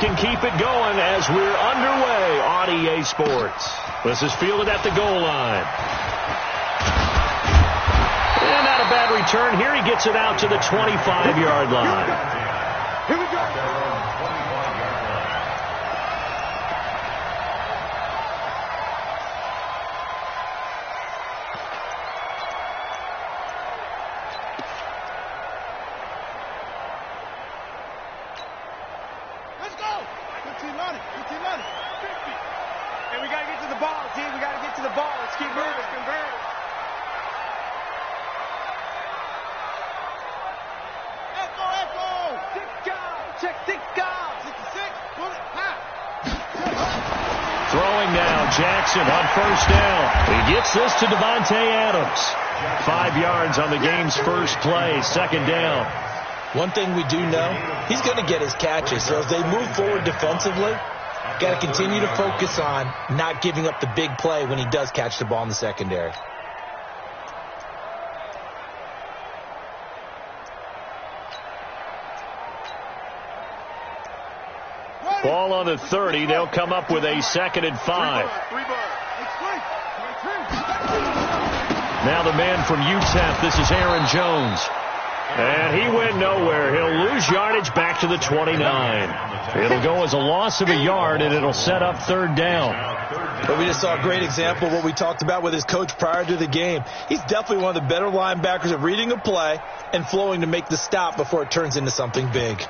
can keep it going as we're underway on EA Sports. This is fielded at the goal line. And not a bad return. Here he gets it out to the 25-yard line. Here we go. Let's go. 15 on it. 15 on it. 50. And we got to get to the ball, D. We got to get to the ball. Let's keep moving. Convert. Throwing now, Jackson on first down. He gets this to Devontae Adams. 5 yards on the game's first play, second down. One thing we do know, he's going to get his catches. So as they move forward defensively, got to continue to focus on not giving up the big play when he does catch the ball in the secondary. Ball on the 30. They'll come up with a 2nd and 5. Now the man from UTEP. This is Aaron Jones. And he went nowhere. He'll lose yardage back to the 29. It'll go as a loss of a yard, and it'll set up 3rd down. But we just saw a great example of what we talked about with his coach prior to the game. He's definitely one of the better linebackers at reading a play and flowing to make the stop before it turns into something big.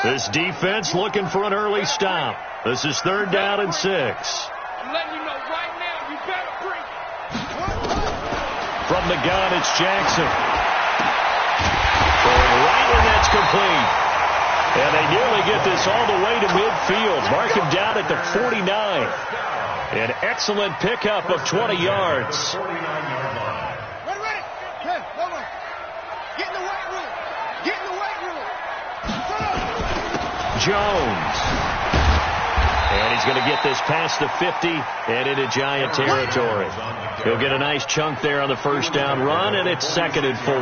This defense looking for an early stop. This is 3rd down and 6. I'm letting you know right now, you better bring it. From the gun, it's Jackson. Going right, and that's complete. And they nearly get this all the way to midfield. Mark him down at the 49. An excellent pickup of 20 yards. Jones. And he's going to get this past the 50 and into Giant territory. He'll get a nice chunk there on the first down run, and it's 2nd and 4.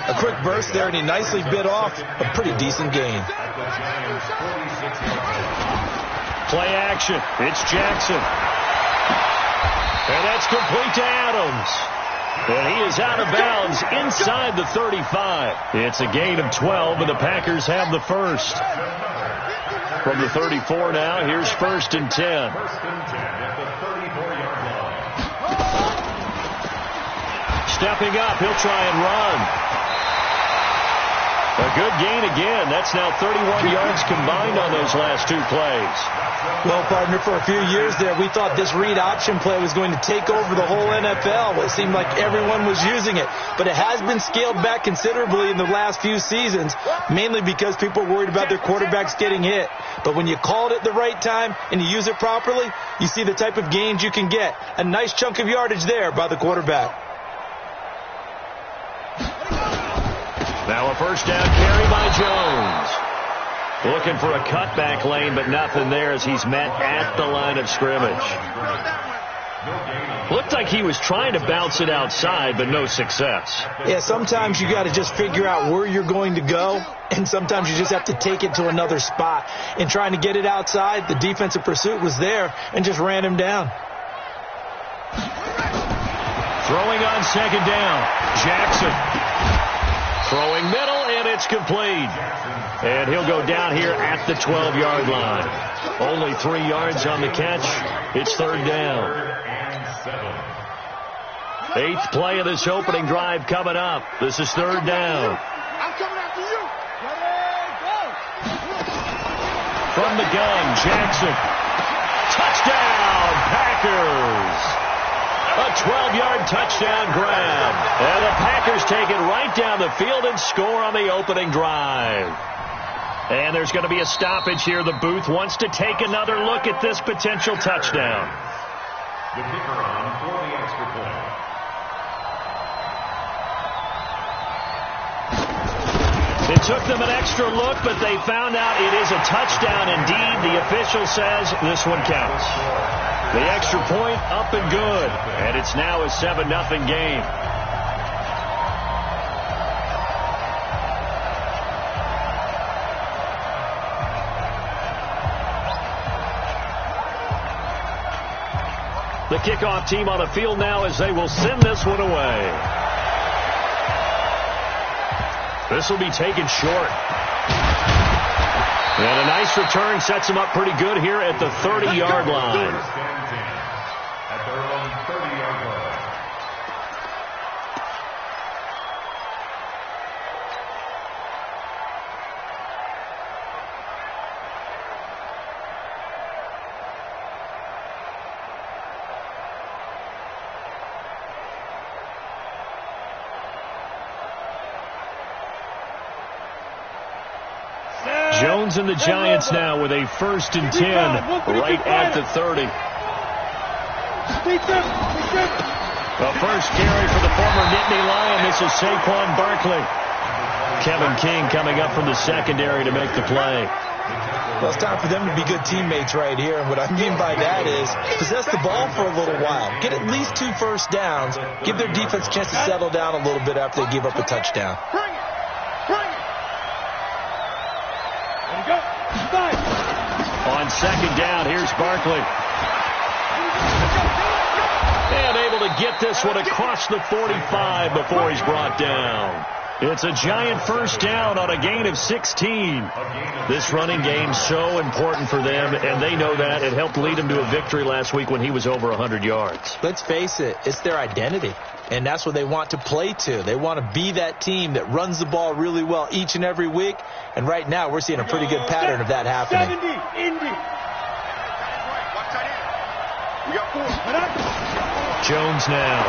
A quick burst there, and he nicely bit off a pretty decent gain. Play action. It's Jackson. And that's complete to Adams. And he is out of bounds inside the 35. It's a gain of 12, and the Packers have the first. From the 34 now, here's 1st and 10. Stepping up, he'll try and run. A good gain again. That's now 31 yards combined on those last 2 plays. Well, partner, for a few years there, we thought this read option play was going to take over the whole NFL. It seemed like everyone was using it. But it has been scaled back considerably in the last few seasons, mainly because people are worried about their quarterbacks getting hit. But when you call it at the right time and you use it properly, you see the type of gains you can get. A nice chunk of yardage there by the quarterback. Now a first down carry by Jones. Looking for a cutback lane, but nothing there as he's met at the line of scrimmage. Looked like he was trying to bounce it outside, but no success. Yeah, sometimes you got to just figure out where you're going to go, and sometimes you just have to take it to another spot. In trying to get it outside, the defensive pursuit was there and just ran him down. Throwing on 2nd down, Jackson. Throwing middle, and it's complete. And he'll go down here at the 12-yard line. Only 3 yards on the catch. It's 3rd down. 8th play of this opening drive coming up. This is 3rd down. I'm coming after you. From the gun, Jackson. Touchdown, Packers. A 12-yard touchdown grab. And the Packers take it right down the field and score on the opening drive. And there's going to be a stoppage here. The booth wants to take another look at this potential touchdown. The kicker on for the extra point. It took them an extra look, but they found out it is a touchdown indeed. The official says this one counts. The extra point up and good. And it's now a 7-0 game. The kickoff team on the field now as they will send this one away. This will be taken short. And a nice return sets them up pretty good here at the 30-yard line. At their own 30-yard line. Jones and the Giants now with a 1st and 10 right at the 30. The first carry for the former Nittany Lion. This is Saquon Barkley. Kevin King coming up from the secondary to make the play. Well, it's time for them to be good teammates right here. And what I mean by that is possess the ball for a little while. Get at least 2 first downs. Give their defense a chance to settle down a little bit after they give up a touchdown. On 2nd down, here's Barkley. And able to get this one across the 45 before he's brought down. It's a giant 1st down on a gain of 16. This running game's so important for them, and they know that. It helped lead them to a victory last week when he was over 100 yards. Let's face it, it's their identity, and that's what they want to play to. They want to be that team that runs the ball really well each and every week, and right now we're seeing a pretty good pattern of that happening. Jones now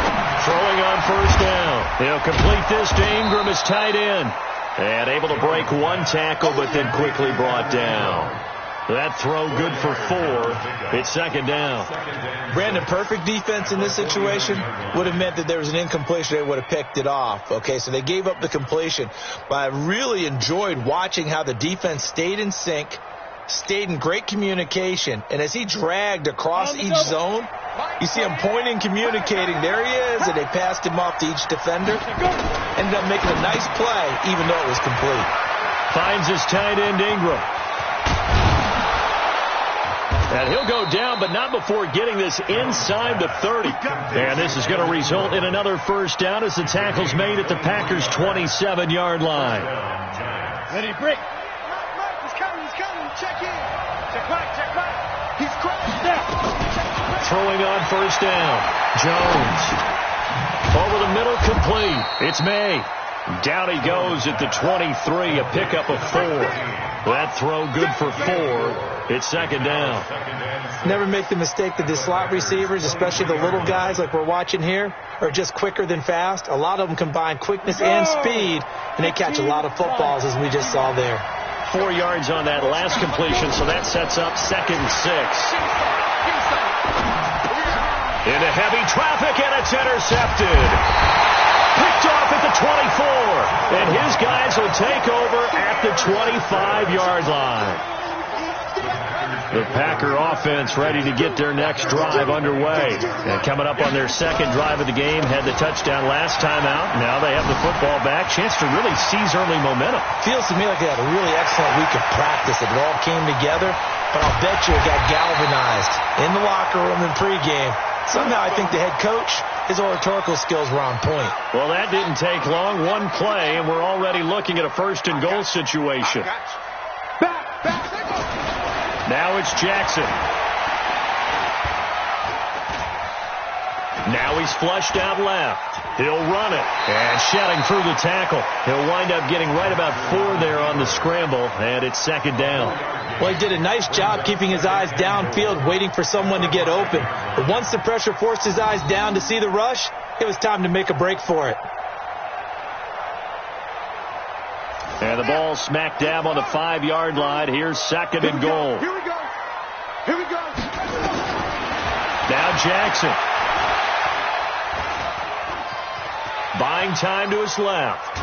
throwing on 1st down. He'll complete this to Ingram as tight end. And able to break 1 tackle, but then quickly brought down. That throw good for 4. It's 2nd down. Brandon, perfect defense in this situation would have meant that there was an incompletion. They would have picked it off. Okay, so they gave up the completion. But I really enjoyed watching how the defense stayed in sync, stayed in great communication, and as he dragged across each zone, you see him pointing, communicating. There he is, and they passed him off to each defender. Ended up making a nice play, even though it was complete. Finds his tight end, Ingram. And he'll go down, but not before getting this inside the 30. And this is going to result in another 1st down as the tackle's made at the Packers' 27-yard line. Ready, break. He's coming. Check in. Check back. He's crossed now. Throwing on 1st down. Jones. Over the middle, complete. It's May. Down he goes at the 23, a pickup of 4. That throw good for 4. It's 2nd down. Never make the mistake that the slot receivers, especially the little guys like we're watching here, are just quicker than fast. A lot of them combine quickness and speed, and they catch a lot of footballs, as we just saw there. 4 yards on that last completion, so that sets up 2nd and 6. Into heavy traffic, and it's intercepted. Picked off at the 24, and his guys will take over at the 25-yard line. The Packer offense ready to get their next drive underway. And coming up on their 2nd drive of the game, had the touchdown last time out. Now they have the football back. Chance to really seize early momentum. Feels to me like they had a really excellent week of practice. It all came together, but I'll bet you it got galvanized in the locker room in pregame. Somehow I think the head coach, his oratorical skills were on point. Well, that didn't take long. 1 play, and we're already looking at a 1st and goal situation. Now it's Jackson. Now he's flushed out left. He'll run it. And shedding through the tackle. He'll wind up getting right about 4 there on the scramble, and it's 2nd down. Well, he did a nice job keeping his eyes downfield, waiting for someone to get open. But once the pressure forced his eyes down to see the rush, it was time to make a break for it. And the ball smack dab on the 5-yard line. Here's 2nd and goal. Here we go. Now Jackson. Buying time to his left.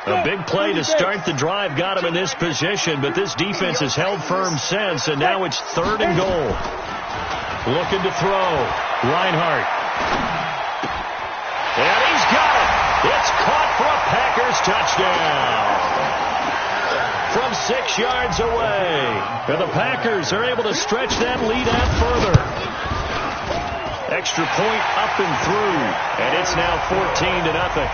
A big play to start the drive got him in this position, but this defense has held firm since, and now it's 3rd and goal. Looking to throw. Reinhardt. And he's got it. It's caught for a Packer Packers touchdown. From 6 yards away. And the Packers are able to stretch that lead out further. Extra point up and through. And it's now 14-0.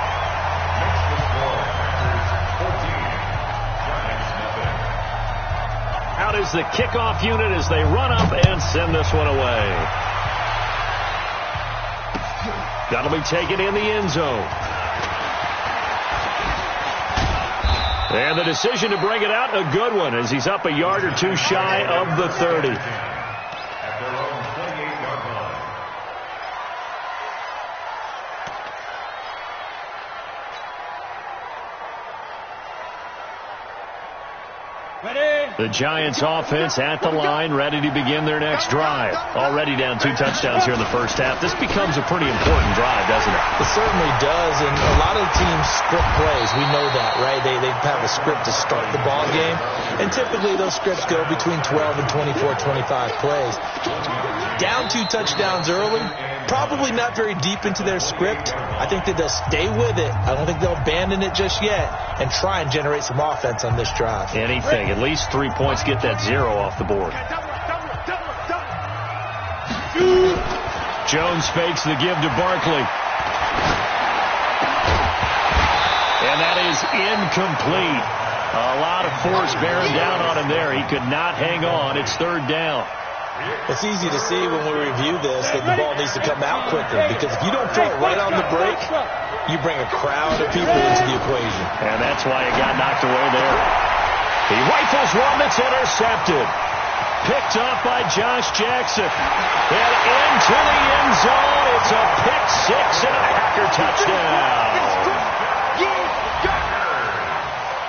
Out is the kickoff unit as they run up and send this one away. That'll be taken in the end zone. And the decision to bring it out, a good one, as he's up a yard or two shy of the 30. At their own 28-yard line. The Giants offense at the line, ready to begin their next drive. Already down 2 touchdowns here in the first half. This becomes a pretty important drive, doesn't it? It certainly does, and a lot of teams script plays. We know that, right? They have a script to start the ball game, and typically those scripts go between 12 and 24, 25 plays. Down 2 touchdowns early, probably not very deep into their script. I think that they'll stay with it. I don't think they'll abandon it just yet and try and generate some offense on this drive. Anything. At least 3 points, get that 0 off the board. Jones fakes the give to Barkley. And that is incomplete. A lot of force bearing down on him there. He could not hang on. It's 3rd down. It's easy to see when we review this that the ball needs to come out quicker, because if you don't throw it right on the break, you bring a crowd of people into the equation. And that's why it got knocked away there. He rifles one that's intercepted. Picked off by Josh Jackson. And into the end zone. It's a pick 6 and a Packer touchdown.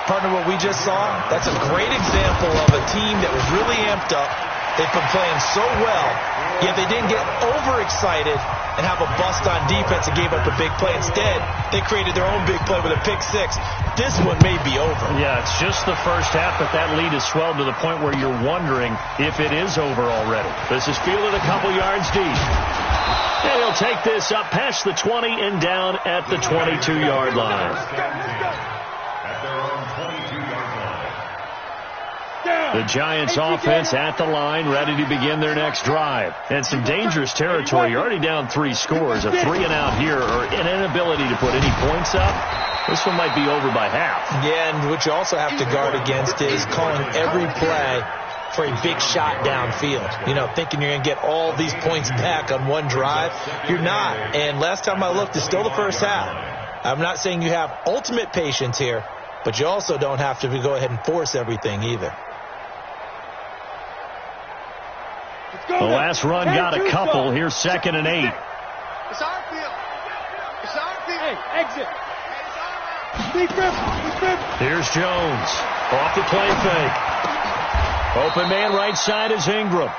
Partner, what we just saw, that's a great example of a team that was really amped up. They've been playing so well, yet they didn't get overexcited and have a bust on defense and gave up a big play. Instead, they created their own big play with a pick 6. This one may be over. Yeah, it's just the first half, but that lead has swelled to the point where you're wondering if it is over already. This is fielded a couple yards deep. And he'll take this up past the 20 and down at the 22-yard line. At their own 22-yard line. The Giants offense at the line, ready to begin their next drive. And some dangerous territory. You're already down 3 scores. A 3-and-out here, or an inability to put any points up. This one might be over by half. Yeah, and what you also have to guard against is calling every play for a big shot downfield. You know, thinking you're going to get all these points back on one drive. You're not. And last time I looked, it's still the first half. I'm not saying you have ultimate patience here, but you also don't have to go ahead and force everything either. The last run got a couple. Here's 2nd and 8. It's our field. It's our field. Hey, exit. Here's Jones. Off the play fake. Open man right side is Ingram.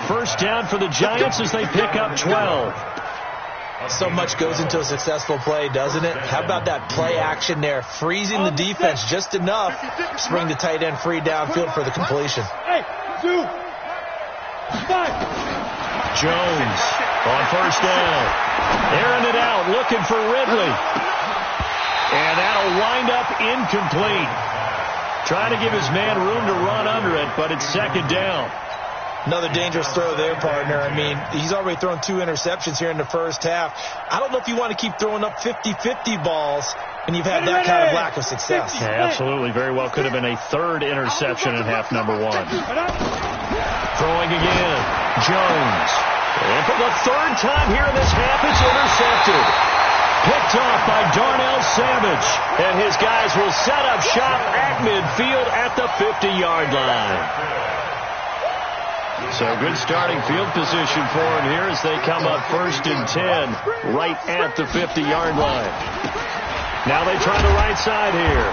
First down for the Giants as they pick up 12. So much goes into a successful play, doesn't it? How about that play action there, freezing the defense just enough to bring the tight end free downfield for the completion. Hey, 2, 5. Jones on first down. Airing it out, looking for Ridley. And that'll wind up incomplete. Trying to give his man room to run under it, but it's 2nd down. Another dangerous throw there, partner. I mean, he's already thrown 2 interceptions here in the first half. I don't know if you want to keep throwing up 50-50 balls when you've had that kind of lack of success. Yeah, absolutely. Very well could have been a 3rd interception in half number 1. Throwing again. Jones. And for the 3rd time here in this half, it's intercepted. Picked off by Darnell Savage. And his guys will set up shop at midfield at the 50-yard line. So good starting field position for him here as they come up 1st and 10 right at the 50-yard line. Now they try the right side here.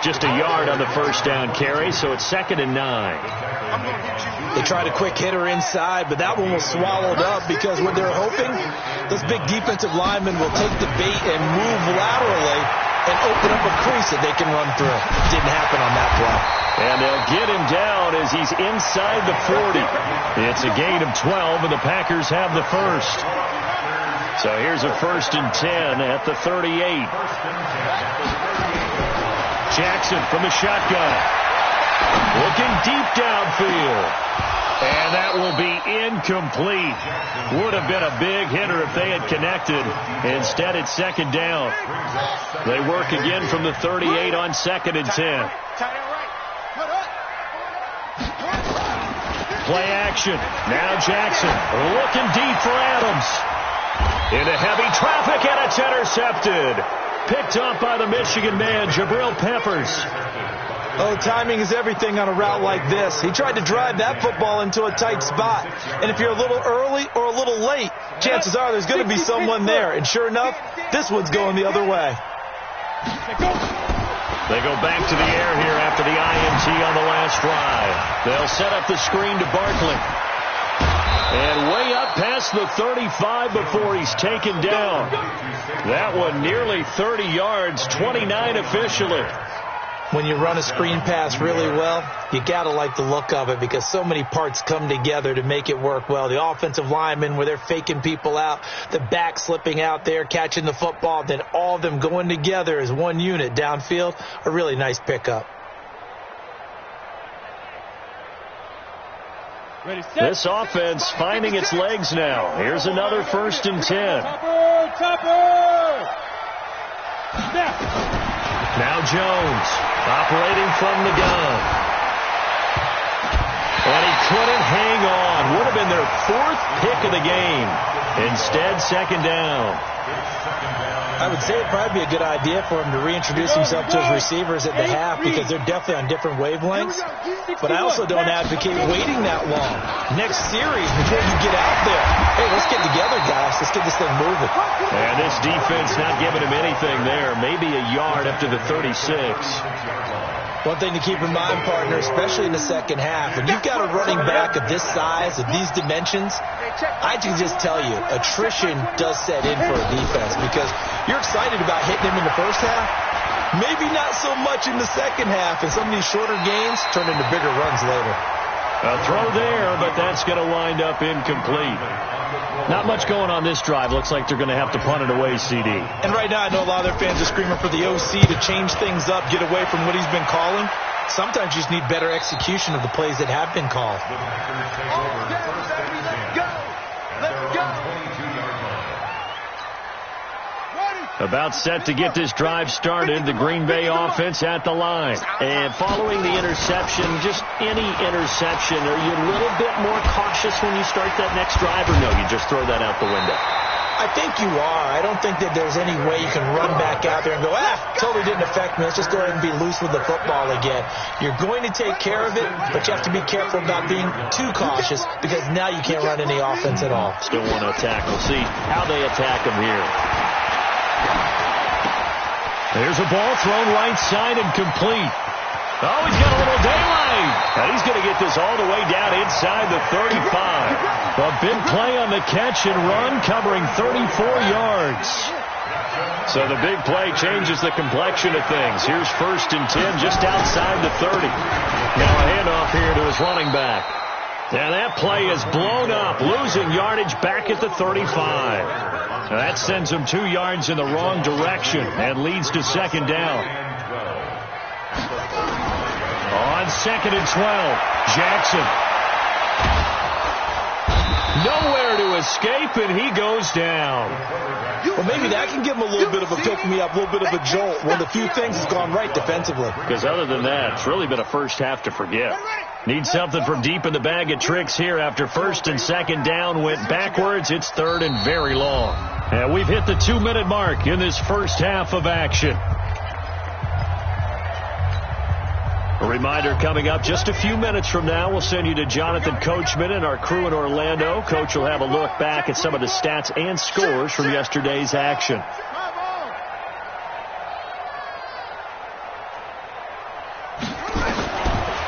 Just a yard on the first down carry, so it's 2nd and 9. They tried a quick hitter inside, but that one was swallowed up because what they're hoping, those big defensive linemen will take the bait and move laterally and open up a crease that they can run through. Didn't happen on that play. And they'll get him down as he's inside the 40. It's a gain of 12, and the Packers have the first. So here's a 1st and 10 at the 38. Jackson from the shotgun. Looking deep downfield. And that will be incomplete. Would have been a big hitter if they had connected. Instead, it's 2nd down. They work again from the 38 on 2nd and 10. Play action. Now Jackson looking deep for Adams. Into heavy traffic, and it's intercepted. Picked up by the Michigan man, Jabril Peppers. Oh, timing is everything on a route like this. He tried to drive that football into a tight spot. And if you're a little early or a little late, chances are there's going to be someone there. And sure enough, this one's going the other way. They go back to the air here after the INT on the last drive. They'll set up the screen to Barkley. And way up past the 35 before he's taken down. That one nearly 30 yards, 29 officially. When you run a screen pass really well, you got to like the look of it because so many parts come together to make it work well. The offensive linemen, where they're faking people out, the back slipping out there, catching the football, then all of them going together as one unit downfield, a really nice pickup. This offense finding its legs now. Here's another 1st and 10. Now Jones operating from the gun. And he couldn't hang on. Would have been their 4th pick of the game. Instead, 2nd down. I would say it'd probably be a good idea for him to reintroduce himself to his receivers at the half because they're definitely on different wavelengths. But I also don't advocate waiting that long. Next series before you get out there. Hey, let's get together, guys. Let's get this thing moving. And this defense not giving him anything there. Maybe a yard up to the 36. One thing to keep in mind, partner, especially in the second half, when you've got a running back of this size, of these dimensions, I can just tell you, attrition does set in for a defense because you're excited about hitting him in the first half. Maybe not so much in the second half, and some of these shorter gains turn into bigger runs later. A throw there, but that's going to wind up incomplete. Not much going on this drive. Looks like they're going to have to punt it away, CD. And right now I know a lot of their fans are screaming for the OC to change things up, get away from what he's been calling. Sometimes you just need better execution of the plays that have been called. Let's go. About set to get this drive started, the Green Bay offense at the line. And following the interception, just any interception, are you a little bit more cautious when you start that next drive, or no, you just throw that out the window? I think you are. I don't think that there's any way you can run back out there and go, totally didn't affect me. Let's just go ahead and be loose with the football again. You're going to take care of it, but you have to be careful about being too cautious because now you can't run any offense at all. Still want to attack. We'll see how they attack him here. There's a ball thrown right side and complete. Oh, he's got a little daylight. And he's going to get this all the way down inside the 35. A big play on the catch and run, covering 34 yards. So the big play changes the complexion of things. Here's 1st and 10 just outside the 30. Now a handoff here to his running back. And that play is blown up, losing yardage back at the 35. Now that sends him 2 yards in the wrong direction and leads to 2nd down. On 2nd and 12, Jackson. Nowhere to escape, and he goes down. Well, maybe that can give him a little bit of a pick-me-up, a little bit of a jolt. One of the few things has gone right defensively. Because other than that, it's really been a first half to forget. Need something from deep in the bag of tricks here after 1st and 2nd down went backwards. It's 3rd and very long. And we've hit the 2-minute mark in this first half of action. A reminder coming up just a few minutes from now, we'll send you to Jonathan Coachman and our crew in Orlando. Coach will have a look back at some of the stats and scores from yesterday's action.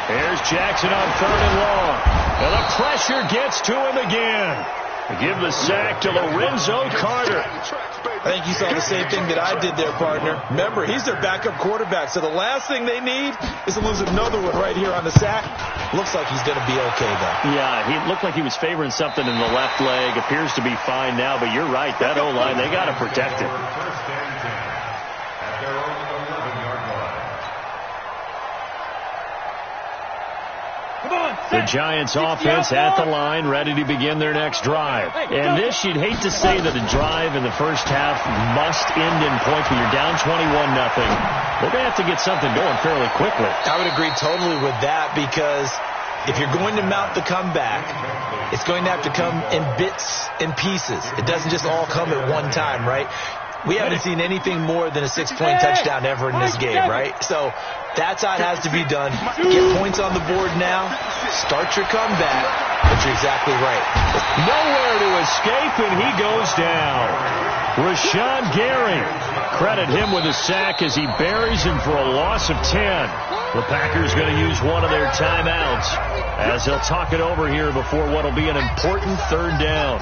Here's Jackson on 3rd and long. And the pressure gets to him again. Give the sack to Lorenzo Carter. I think you saw the same thing that I did there, partner. Remember, he's their backup quarterback, so the last thing they need is to lose another one right here on the sack. Looks like he's going to be okay, though. Yeah, he looked like he was favoring something in the left leg. Appears to be fine now, but you're right. That O-line, they got to protect it. The Giants offense at the line, ready to begin their next drive. And this, you'd hate to say that a drive in the first half must end in points when you're down 21-0. They're going to have to get something going fairly quickly. I would agree totally with that, because if you're going to mount the comeback, it's going to have to come in bits and pieces. It doesn't just all come at one time, right? We haven't seen anything more than a 6-point touchdown ever in this game, right? So that's how it has to be done. Get points on the board now. Start your comeback. But you're exactly right. Nowhere to escape, and he goes down. Rashawn Gary. Credit him with a sack as he buries him for a loss of 10. The Packers going to use one of their timeouts as they'll talk it over here before what will be an important third down.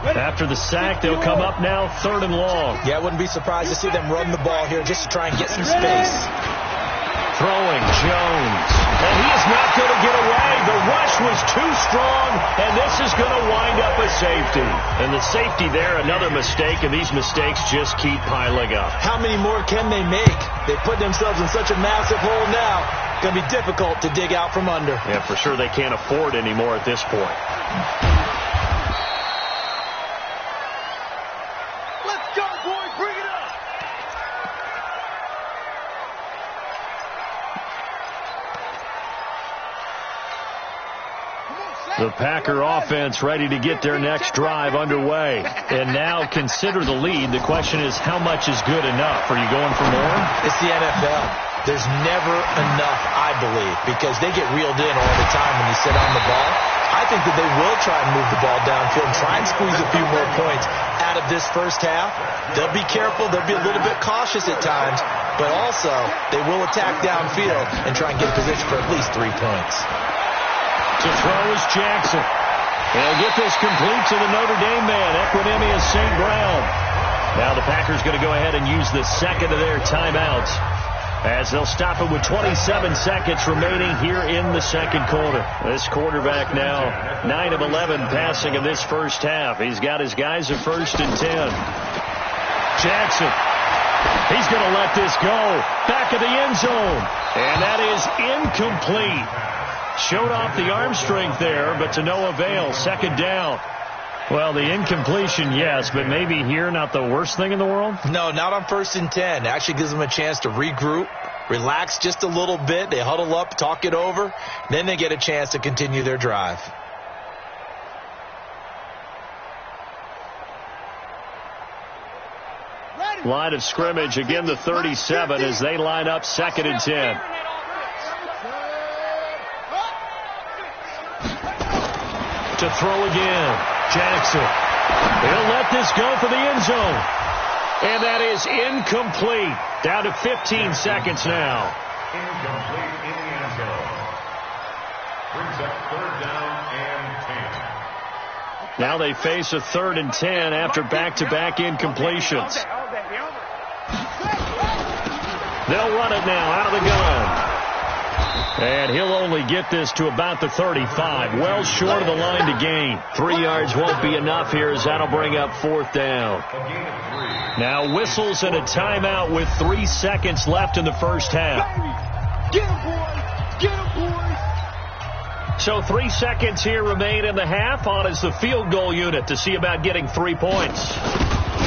After the sack, they'll come up now 3rd and long. Yeah, I wouldn't be surprised to see them run the ball here just to try and get some space. Throwing Jones. And he is not going to get away. The rush was too strong, and this is going to wind up a safety. And the safety there, another mistake, and these mistakes just keep piling up. How many more can they make? They put themselves in such a massive hole now. It's going to be difficult to dig out from under. Yeah, for sure they can't afford any more at this point. The Packer offense ready to get their next drive underway. And now consider the lead. The question is, how much is good enough? Are you going for more? It's the NFL. There's never enough, I believe, because they get reeled in all the time when you sit on the ball. I think that they will try and move the ball downfield and try and squeeze a few more points out of this first half. They'll be careful. They'll be a little bit cautious at times, but also they will attack downfield and try and get a position for at least 3 points. To throw is Jackson. They'll get this complete to the Notre Dame man, Equinemius St. Brown. Now the Packers going to go ahead and use the second of their timeouts as they'll stop it with 27 seconds remaining here in the second quarter. This quarterback now 9 of 11 passing in this first half. He's got his guys at 1st and 10. Jackson. He's going to let this go. Back of the end zone. And that is incomplete. Showed off the arm strength there, but to no avail. 2nd down. Well, the incompletion, yes, but maybe here not the worst thing in the world? No, not on 1st and 10. It actually gives them a chance to regroup, relax just a little bit. They huddle up, talk it over. Then they get a chance to continue their drive. Line of scrimmage, again the 37 as they line up 2nd and 10. To throw again, Jackson. He'll let this go for the end zone. And that is incomplete. Down to 15 seconds now. Incomplete in the end zone. Brings up 3rd down and 10. Now they face a 3rd and 10 after back-to-back incompletions. They'll run it now out of the gun. And he'll only get this to about the 35. Well short of the line to gain. 3 yards won't be enough here as that'll bring up 4th down. Now whistles and a timeout with 3 seconds left in the first half. Get him, boys! Get him, boys! So 3 seconds here remain in the half. On is the field goal unit to see about getting 3 points.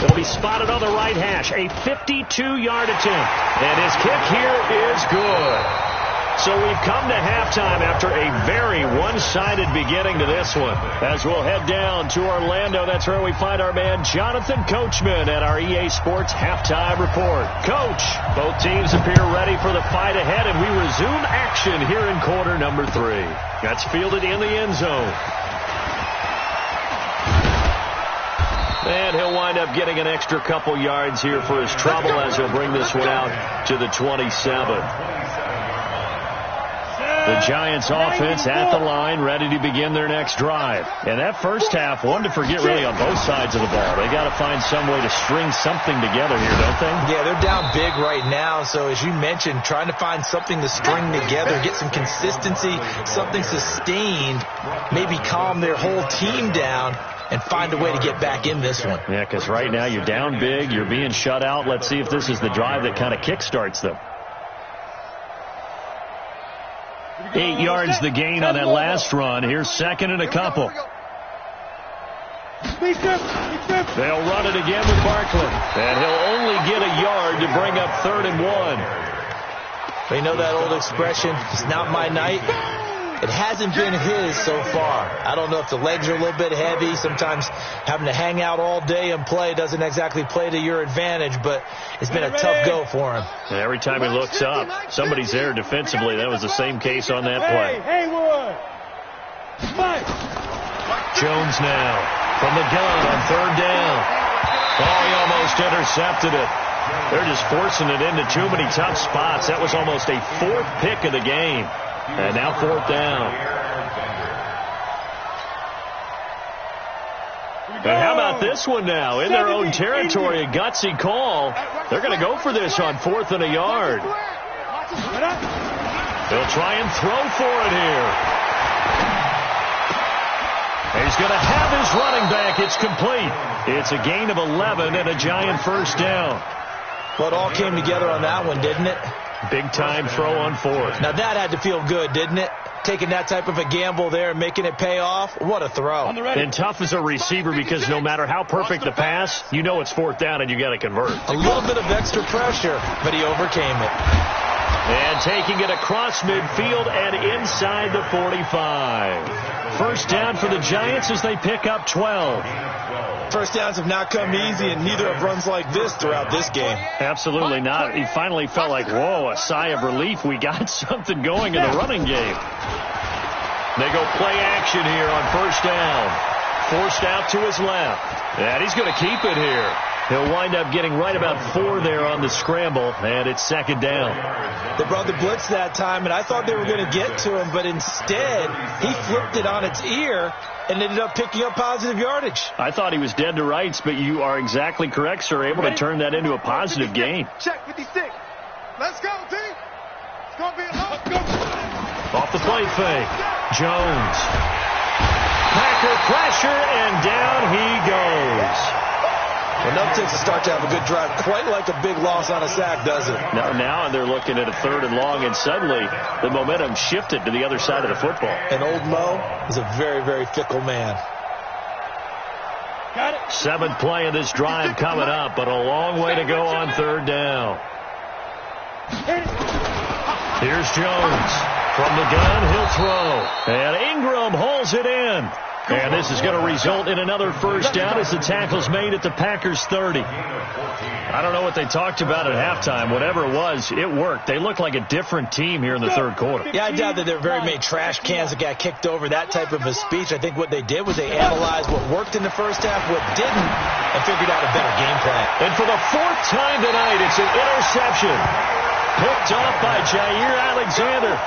It'll be spotted on the right hash. A 52-yard attempt. And his kick here is good. So we've come to halftime after a very one-sided beginning to this one. As we'll head down to Orlando, that's where we find our man Jonathan Coachman at our EA Sports Halftime Report. Coach, both teams appear ready for the fight ahead, and we resume action here in quarter number 3. That's fielded in the end zone. And he'll wind up getting an extra couple yards here for his trouble as he'll bring this one out to the 27. The Giants offense at the line, ready to begin their next drive. And that first half, one to forget really on both sides of the ball. They got to find some way to string something together here, don't they? Yeah, they're down big right now. So as you mentioned, trying to find something to string together, get some consistency, something sustained, maybe calm their whole team down and find a way to get back in this one. Yeah, because right now you're down big, you're being shut out. Let's see if this is the drive that kind of kickstarts them. 8 yards the gain on that last run. Here's second and a couple. They'll run it again with Barkley. And he'll only get a yard to bring up 3rd and 1. They know that old expression, it's not my night. It hasn't been his so far. I don't know if the legs are a little bit heavy. Sometimes having to hang out all day and play doesn't exactly play to your advantage, but it's been a tough go for him. And every time he looks up, somebody's there defensively. That was the same case on that play. Jones now from the gun on 3rd down. Oh, he almost intercepted it. They're just forcing it into too many tough spots. That was almost a 4th pick of the game. And now 4th down. And how about this one now? In their own territory, a gutsy call. They're going to go for this on 4th and a yard. They'll try and throw for it here. He's going to have his running back. It's complete. It's a gain of 11 and a Giant first down. Well, it all came together on that one, didn't it? Big-time throw on 4th. Now, that had to feel good, didn't it? Taking that type of a gamble there and making it pay off. What a throw. And tough as a receiver because no matter how perfect the pass, you know it's 4th down and you got to convert. A little bit of extra pressure, but he overcame it. And taking it across midfield and inside the 45. First down for the Giants as they pick up 12. First downs have not come easy, and neither have runs like this throughout this game. Absolutely not. He finally felt like, whoa, a sigh of relief. We got something going in the running game. They go play action here on first down. Forced out to his left. And he's going to keep it here. He'll wind up getting right about 4 there on the scramble, and it's 2nd down. They brought the blitz that time, and I thought they were going to get to him, but instead he flipped it on its ear and ended up picking up positive yardage. I thought he was dead to rights, but you are exactly correct, sir, able to turn that into a positive gain. Check 56. Let's go, team. It's going to be a long go. Off the play fake. Jones. Packer pressure, and down he goes. Enough to start to have a good drive. Quite like a big loss on a sack, does it? Now they're looking at a 3rd and long, and suddenly the momentum shifted to the other side of the football. And old Mo is a very, very fickle man. Got it. 7th play of this drive coming up, but a long way to go on 3rd down. Here's Jones. From the gun, he'll throw. And Ingram holds it in. And this is going to result in another first down as the tackle's made at the Packers 30. I don't know what they talked about at halftime. Whatever it was, it worked. They look like a different team here in the 3rd quarter. Yeah, I doubt that there are very many trash cans that got kicked over, that type of a speech. I think what they did was they analyzed what worked in the first half, what didn't, and figured out a better game plan. And for the 4th time tonight, it's an interception. Picked off by Jair Alexander.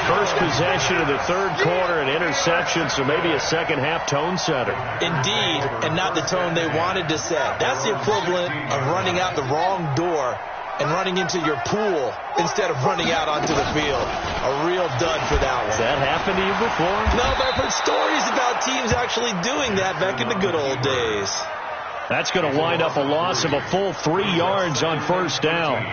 First possession of the 3rd quarter, an interception, so maybe a second-half tone setter. Indeed, and not the tone they wanted to set. That's the equivalent of running out the wrong door and running into your pool instead of running out onto the field. A real dud for that one. Has that happened to you before? No, but I've heard stories about teams actually doing that back in the good old days. That's going to wind up a loss of a full 3 yards on first down.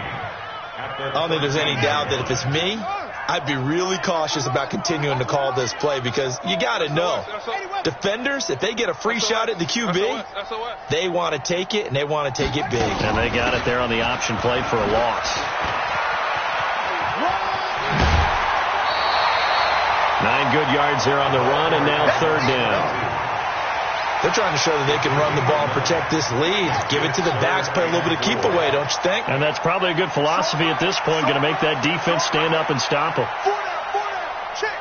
I don't think there's any doubt that if it's me, I'd be really cautious about continuing to call this play because you got to know, defenders, if they get a free shot at the QB, they want to take it, and they want to take it big. And they got it there on the option play for a loss. 9 good yards there on the run, and now 3rd down. They're trying to show that they can run the ball and protect this lead. Give it to the backs, play a little bit of keep away, don't you think? And that's probably a good philosophy at this point, going to make that defense stand up and stop them. Check.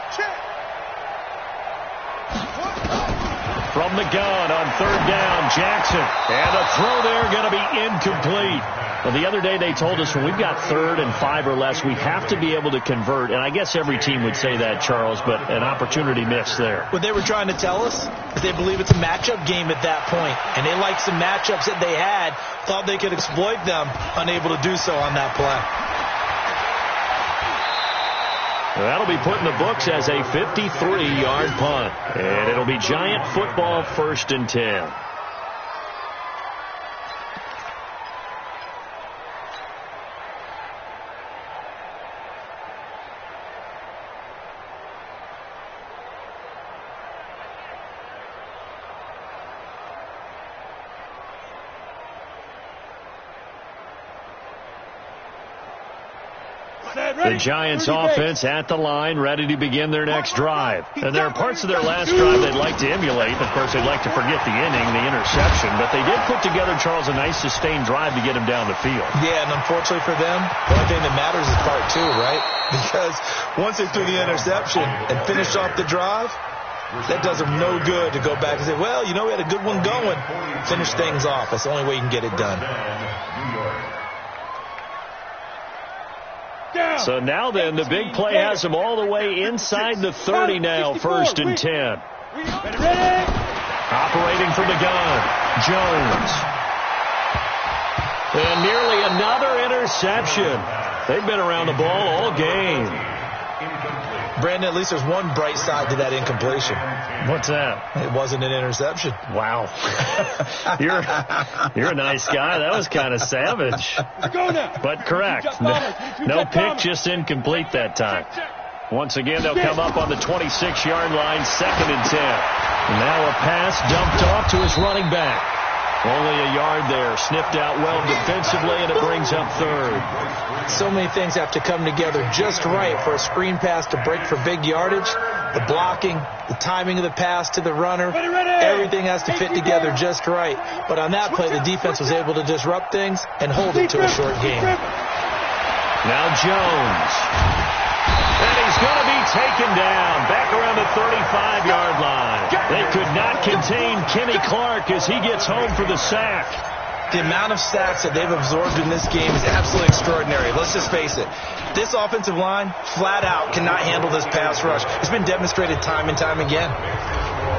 From the gun on 3rd down, Jackson. And the throw there going to be incomplete. Well, the other day they told us when we've got 3rd and 5 or less, we have to be able to convert. And I guess every team would say that, Charles, but an opportunity missed there. What they were trying to tell us is they believe it's a matchup game at that point. And they liked some matchups that they had, thought they could exploit them, unable to do so on that play. That'll be put in the books as a 53-yard punt. And it'll be Giant football, 1st and 10. The Giants offense at the line, ready to begin their next drive. And there are parts of their last drive they'd like to emulate. Of course, they'd like to forget the inning, the interception. But they did put together, Charles, a nice sustained drive to get him down the field. Yeah, and unfortunately for them, the only thing that matters is part 2, right? Because once they threw the interception and finished off the drive, that does them no good to go back and say, well, you know, we had a good one going. Finish things off. That's the only way you can get it done. So now then, the big play has them all the way inside the 30 now, 1st and 10. Operating from the gun, Jones. And nearly another interception. They've been around the ball all game. Brandon, at least there's one bright side to that incompletion. What's that? It wasn't an interception. Wow. You're a nice guy. That was kind of savage. But correct. No pick, just incomplete that time. Once again, they'll come up on the 26-yard line, 2nd and 10. Now a pass dumped off to his running back. Only a yard there, sniffed out well defensively, and it brings up 3rd. So many things have to come together just right for a screen pass to break for big yardage. The blocking, the timing of the pass to the runner, everything has to fit together just right. But on that play, the defense was able to disrupt things and hold it to a short game. Now Jones. And he's going to be taken down back around the 35-yard line. They could not contain Kenny Clark as he gets home for the sack. The amount of sacks that they've absorbed in this game is absolutely extraordinary. Let's just face it. This offensive line, flat out, cannot handle this pass rush. It's been demonstrated time and time again.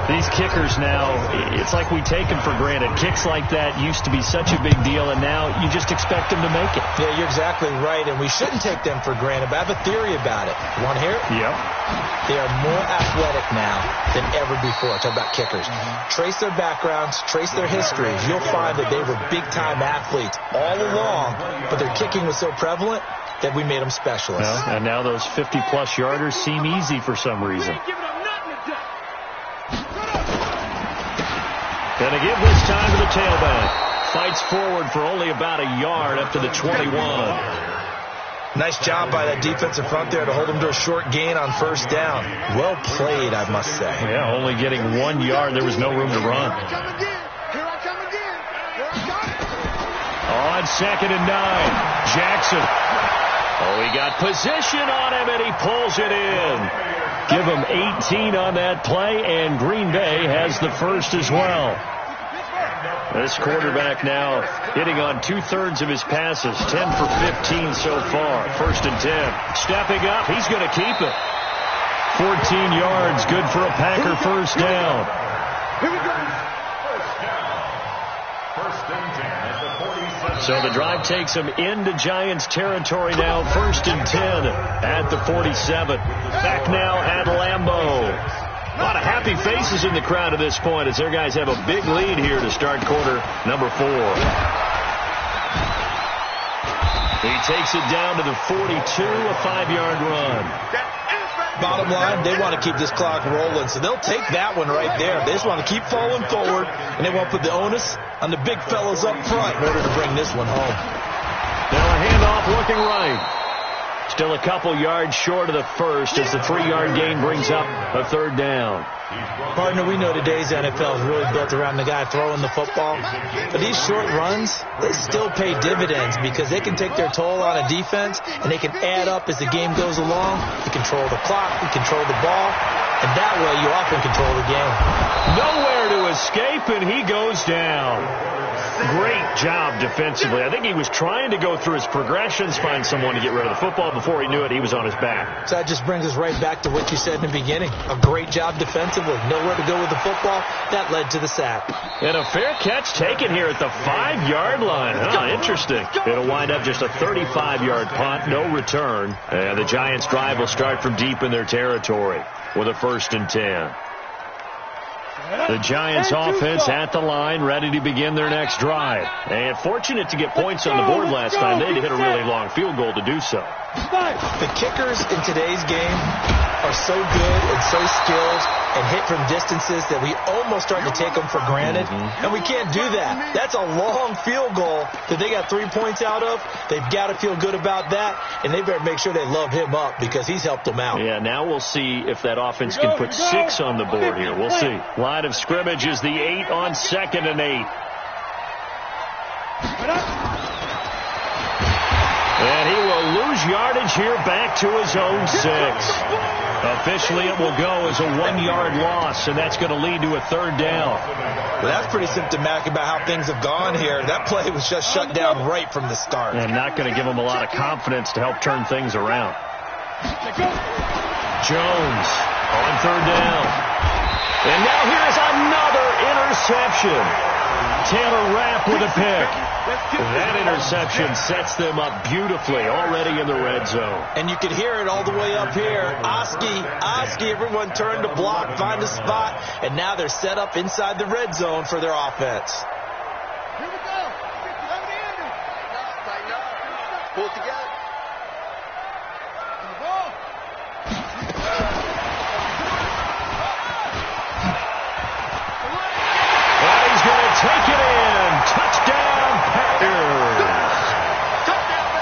These kickers now, it's like we take them for granted. Kicks like that used to be such a big deal, and now you just expect them to make it. Yeah, you're exactly right, and we shouldn't take them for granted, but I have a theory about it. You want to hear it? Yep. They are more athletic now than ever before. Talk about kickers. Trace their backgrounds, trace their histories. You'll find that they were big-time athletes all along, but their kicking was so prevalent that we made them specialists. Well, and now those 50-plus yarders seem easy for some reason. Going to give this time to the tailback. Fights forward for only about a yard up to the 21. Nice job by that defensive front there to hold them to a short gain on 1st down. Well played, I must say. Yeah, only getting 1 yard. There was no room to run. On 2nd and 9, Jackson. Oh, he got position on him, and he pulls it in. Give him 18 on that play, and Green Bay has the first as well. This quarterback now hitting on 2/3 of his passes, 10 for 15 so far. 1st and 10. Stepping up, he's going to keep it. 14 yards, good for a Packer 1st down. So the drive takes them into Giants territory now. 1st and 10 at the 47. Back now at Lambeau. A lot of happy faces in the crowd at this point as their guys have a big lead here to start quarter number 4. He takes it down to the 42, a 5-yard run. Bottom line, they want to keep this clock rolling, so they'll take that one right there. They just want to keep falling forward, and they want to put the onus on the big fellas up front in order to bring this one home. Now a handoff looking right. Still a couple yards short of the first as the 3-yard gain brings up a 3rd down. Partner, we know today's NFL is really built around the guy throwing the football. But these short runs, they still pay dividends because they can take their toll on a defense and they can add up as the game goes along. You control the clock, you control the ball, and that way you often control the game. Nowhere to escape, and he goes down. Great job defensively. I think he was trying to go through his progressions, find someone to get rid of the football. Before he knew it, he was on his back. So that just brings us right back to what you said in the beginning. A great job defensively. Nowhere to go with the football. That led to the sack. And a fair catch taken here at the 5-yard line. Interesting. It'll wind up just a 35-yard punt, no return. And the Giants' drive will start from deep in their territory with a 1st and 10. The Giants offense at the line, ready to begin their next drive. And fortunate to get points on the board last time. They had to hit a really long field goal to do so. The kickers in today's game are so good and so skilled and hit from distances that we almost start to take them for granted. And we can't do that. That's a long field goal that they got 3 points out of. They've got to feel good about that, and they better make sure they love him up because he's helped them out. Yeah, now we'll see if that offense can put 6 on the board here. We'll see. Line of scrimmage is the 8 on 2nd and 8. And he will lose yardage here back to his own 6. Officially, it will go as a 1-yard loss, and that's going to lead to a 3rd down. Well, that's pretty symptomatic about how things have gone here. That play was just shut down right from the start. And not going to give him a lot of confidence to help turn things around. Jones on 3rd down. And now here's another interception. Taylor Rapp with a pick. That interception sets them up beautifully already in the red zone. And you can hear it all the way up here. Oski, everyone turned to block, find a spot, and now they're set up inside the red zone for their offense. Here we go. Tighten up. Pull it together. The ball. And he's going to take it in. Touchdown, Packers.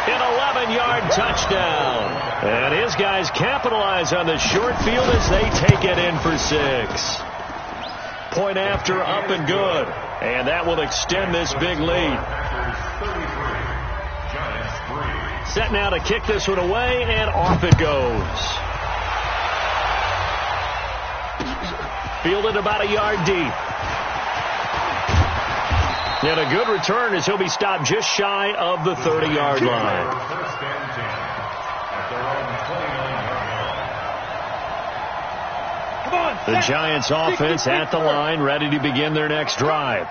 An 11-yard touchdown. And his guys capitalize on the short field as they take it in for 6. Point after, up and good. And that will extend this big lead. Set now to kick this one away, and off it goes. Fielded about a yard deep. And a good return as he'll be stopped just shy of the 30-yard line. The Giants offense at the line, ready to begin their next drive.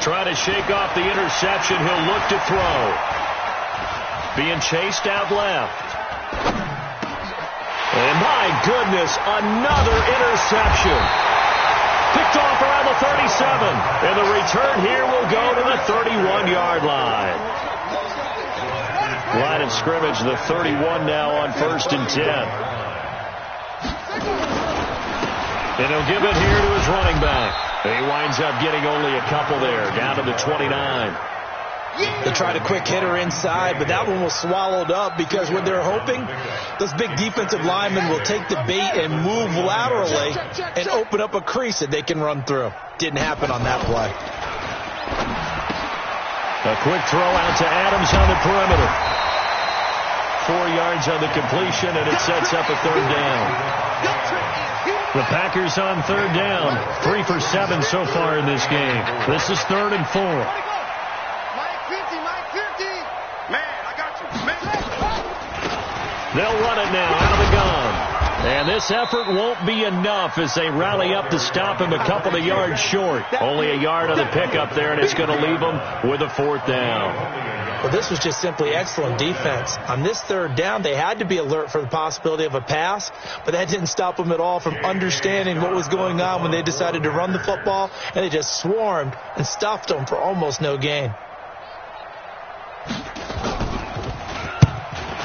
Try to shake off the interception. He'll look to throw. Being chased out left. And my goodness, another interception. Picked off around the 37. And the return here will go to the 31-yard line. Line of scrimmage, the 31 now on 1st and 10. And he'll give it here to his running back. He winds up getting only a couple there, down to the 29. They tried a quick hitter inside, but that one was swallowed up because what they're hoping, those big defensive linemen will take the bait and move laterally and open up a crease that they can run through. Didn't happen on that play. A quick throw out to Adams on the perimeter. 4 yards on the completion, and it sets up a 3rd down. The Packers on 3rd down. 3 for 7 so far in this game. This is 3rd and 4. Mike 50, Mike 50. Man, I got you. Man. They'll run it now out of the gun. And this effort won't be enough as they rally up to stop him a couple of yards short. Only a yard on the pickup there, and it's going to leave them with a 4th down. Well, this was just simply excellent defense. On this 3rd down, they had to be alert for the possibility of a pass, but that didn't stop them at all from understanding what was going on when they decided to run the football, and they just swarmed and stuffed them for almost no gain.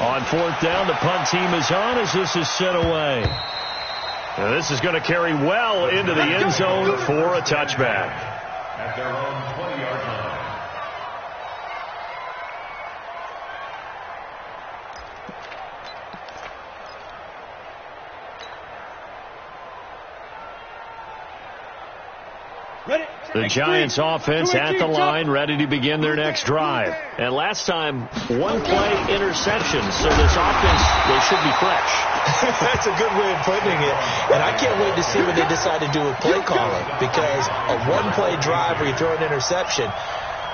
On 4th down, the punt team is on as this is set away. And this is going to carry well into the end zone for a touchback. At their own 20-yard line. The Giants offense at the line, ready to begin their next drive. And last time, one play interception, so this offense, they should be fresh. That's a good way of putting it. And I can't wait to see what they decide to do with play calling, because a one-play drive where you throw an interception,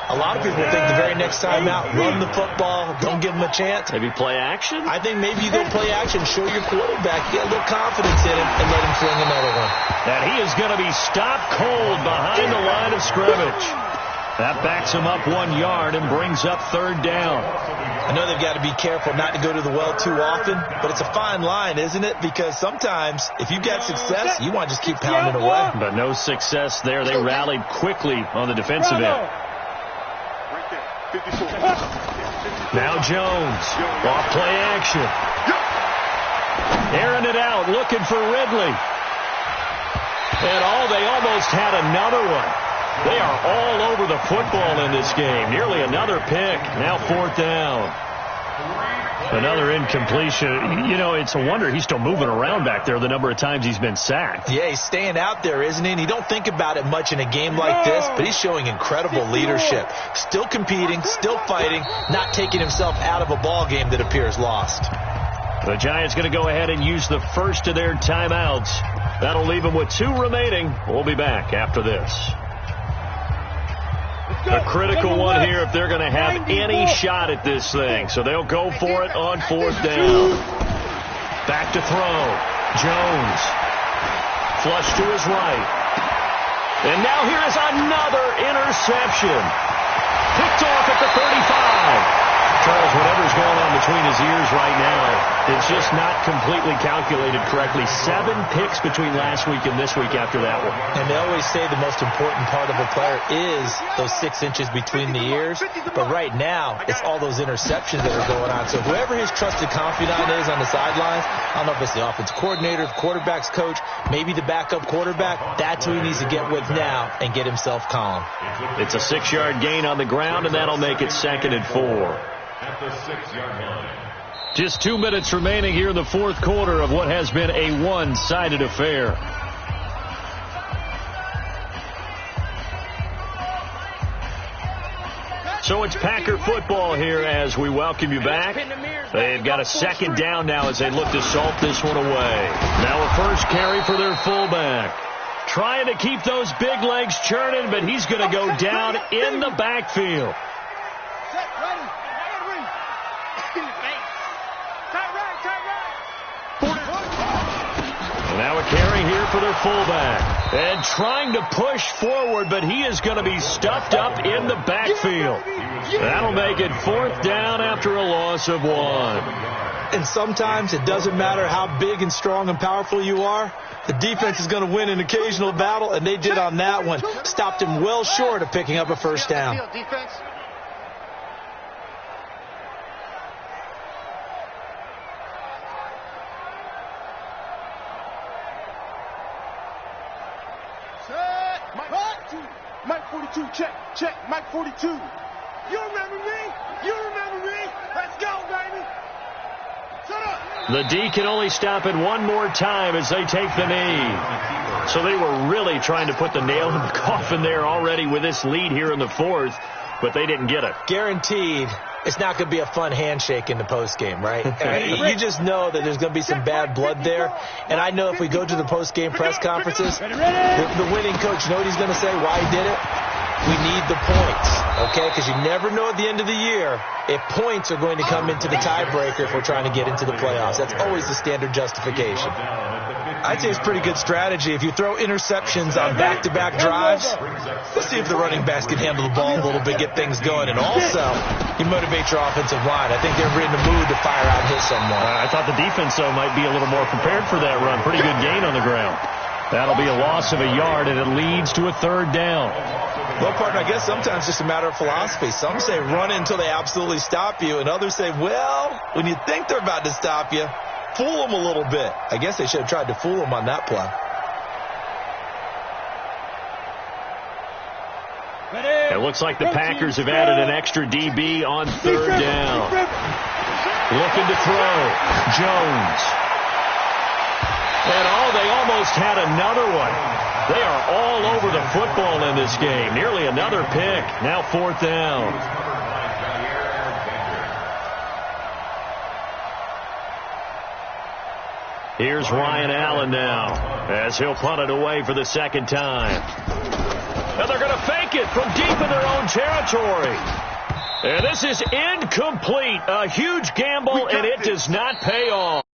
a lot of people think the very next time out, run the football, don't give them a chance. Maybe play action? I think maybe you go play action, show your quarterback, get a little confidence in him, and let him fling another one. And he is going to be stopped cold behind the line of scrimmage. That backs him up 1 yard and brings up third down. I know they've got to be careful not to go to the well too often, but it's a fine line, isn't it? Because sometimes if you get success, you want to just keep pounding away. But no success there. They rallied quickly on the defensive end. Now Jones, off play action. Airing it out, looking for Ridley. And they almost had another one. They are all over the football in this game. Nearly another pick. Now fourth down. Another incompletion. You know, it's a wonder he's still moving around back there the number of times he's been sacked. Yeah, he's staying out there, isn't he? And you don't think about it much in a game like this, but he's showing incredible leadership. Still competing, still fighting, not taking himself out of a ball game that appears lost. The Giants going to go ahead and use the first of their timeouts. That'll leave them with 2 remaining. We'll be back after this. A critical one here if they're going to have any shot at this thing. So they'll go for it on fourth down. Back to throw. Jones. Flush to his right. And now here is another interception. Picked off at the 35. Charles, whatever's going on between his ears right now, it's just not completely calculated correctly. 7 picks between last week and this week after that one. And they always say the most important part of a player is those 6 inches between the ears. But right now, it's all those interceptions that are going on. So whoever his trusted confidant is on the sidelines, I don't know if it's the offense coordinator, the quarterback's coach, maybe the backup quarterback, that's who he needs to get with now and get himself calm. It's a 6-yard gain on the ground, and that'll make it 2nd and 4. At the 6-yard line. Just 2 minutes remaining here in the fourth quarter of what has been a one-sided affair. So it's Packer football here as we welcome you back. They've got a 2nd down now as they look to salt this one away. Now a first carry for their fullback. Trying to keep those big legs churning, but he's going to go down in the backfield. Now a carry here for their fullback. And trying to push forward, but he is going to be stuffed up in the backfield. That'll make it 4th down after a loss of 1. And sometimes it doesn't matter how big and strong and powerful you are. The defense is going to win an occasional battle, and they did on that one. Stopped him well short of picking up a first down. Mike 42, check, Mike 42. You remember me? You remember me? Let's go, baby. Shut up. The D can only stop it one more time as they take the knee. So they were really trying to put the nail in the coffin there already with this lead here in the 4th, but they didn't get it. Guaranteed. It's not going to be a fun handshake in the postgame, right? You just know that there's going to be some bad blood there. And I know if we go to the postgame press conferences, the winning coach, you know what he's going to say, why he did it? We need the points, okay? Because you never know at the end of the year if points are going to come into the tiebreaker if we're trying to get into the playoffs. That's always the standard justification. I'd say it's pretty good strategy. If you throw interceptions on back-to-back drives, let's see if the running backs can handle the ball a little bit, get things going. And also, you motivate your offensive line. I think they're in the mood to fire out and hit someone. I thought the defense, though, might be a little more prepared for that run. Pretty good gain on the ground. That'll be a loss of a yard, and it leads to a 3rd down. Well, partner, I guess sometimes it's just a matter of philosophy. Some say run until they absolutely stop you, and others say, well, when you think they're about to stop you, fool them a little bit. I guess they should have tried to fool them on that play. It looks like the Packers have added an extra DB on 3rd down. Looking to throw. Jones. And they almost had another one. They are all over the football in this game. Nearly another pick. Now 4th down. Here's Ryan Allen now as he'll punt it away for the 2nd time. And they're going to fake it from deep in their own territory. And this is incomplete. A huge gamble, and it does not pay off.